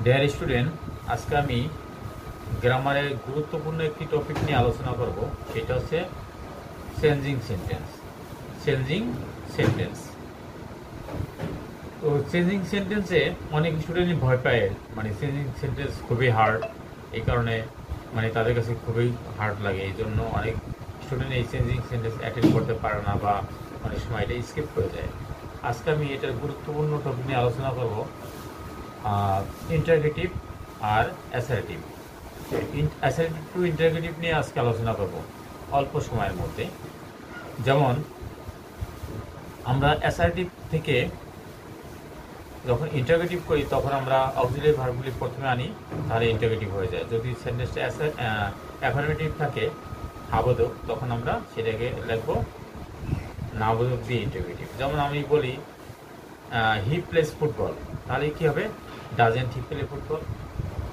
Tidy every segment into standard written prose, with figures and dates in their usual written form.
Dear student, আজকে আমি গ্রামারের গুরুত্বপূর্ণ একটি টপিক নিয়ে আলোচনা করব। সেটা হচ্ছে চেঞ্জিং সেন্টেন্স। চেঞ্জিং সেন্টেন্স তো চেঞ্জিং সেন্টেন্সে অনেক স্টুডেন্টই ভয় পায়, মানে চেঞ্জিং সেন্টেন্স খুবই হার্ড। এই কারণে তাদের কাছে খুবই হার্ড লাগে। এই জন্য অনেক স্টুডেন্ট এই চেঞ্জিং সেন্টেন্স অ্যাটেন্ড করতে পারে না বা অনেক সময় এটা স্কিপ করে যায়। আজকে আমি এটার গুরুত্বপূর্ণ টপিক নিয়ে আলোচনা করব, ইন্টারগেটিভ আর অ্যাসার্টিভ। অ্যাসার্টিভ টু ইন্টারগেটিভ নিয়ে আজকে আলোচনা করব অল্প সময়ের মধ্যে। যেমন আমরা অ্যাসার্টিভ থেকে যখন ইন্টারগেটিভ করি তখন আমরা অক্সিলারি ভার্বগুলি প্রথমে আনি, তাহলে ইন্টারগেটিভ হয়ে যায়। যদি সেন্টেন্সটা অ্যাফার্মেটিভ থাকে, হাবোধক, তখন আমরা সেটাকে লিখবো নাবোধক দিয়ে ইন্টারগেটিভ। যেমন আমি বলি হি প্লেস ফুটবল, তাহলে কি হবে? Doesn't he play football.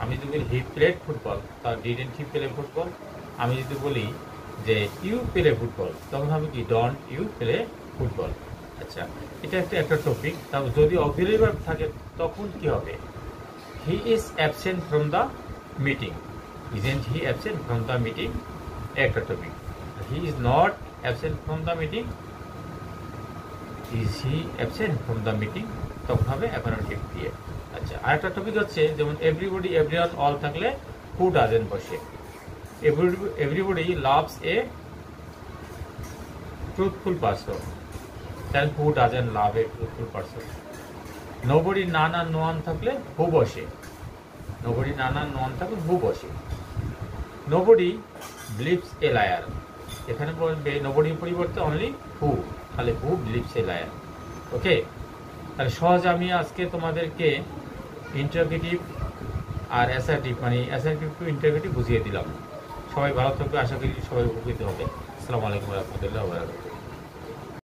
আমি যদি বলি হি প্লেড ফুটবল, তাহলে ডিডেন্ট হি প্লে ফুটবল। আমি যদি বলি যে ইউ প্লে ফুটবল, তখন হবে কি? Don't you play football. আচ্ছা, এটা একটা টপিক। তারপর যদি অক্সিলারি ভার্ব থাকে তখন কি হবে? He is absent from the meeting, isn't he absent from the meeting, একটা topic. He is not absent from the meeting, is he absent from the meeting, তখন হবে অ্যাফার্মেটিভ দিয়ে। আচ্ছা, আরেকটা টপিক হচ্ছে যেমন এভরিবডি, এভরিওয়ান, অল থাকলে who doesn't বসে। Everybody loves a truthful person, then who doesn't love a truthful person. Nobody, none আর নো ওয়ান থাকলে হু বসে। নোবডি, নান আর নো ওয়ান থাকলে হু বসে। নোবডি বিলিভস এ লায়ার, এখানে বলবে নোবডির পরিবর্তে অনলি হু, তাহলে হু বিলিভস এ লায়ার। ওকে, তাহলে সহজ আমি আজকে তোমাদেরকে ইন্টারগেটিভ আর অ্যাসার্টিভ, অ্যাসার্টিভ টু ইন্টারগেটিভ বুঝিয়ে দিলাম। সবাই ভালো থাকবে, আশা করি সবাই উপকৃত হবে। আসসালামু আলাইকুম রহমতুল্লাহ।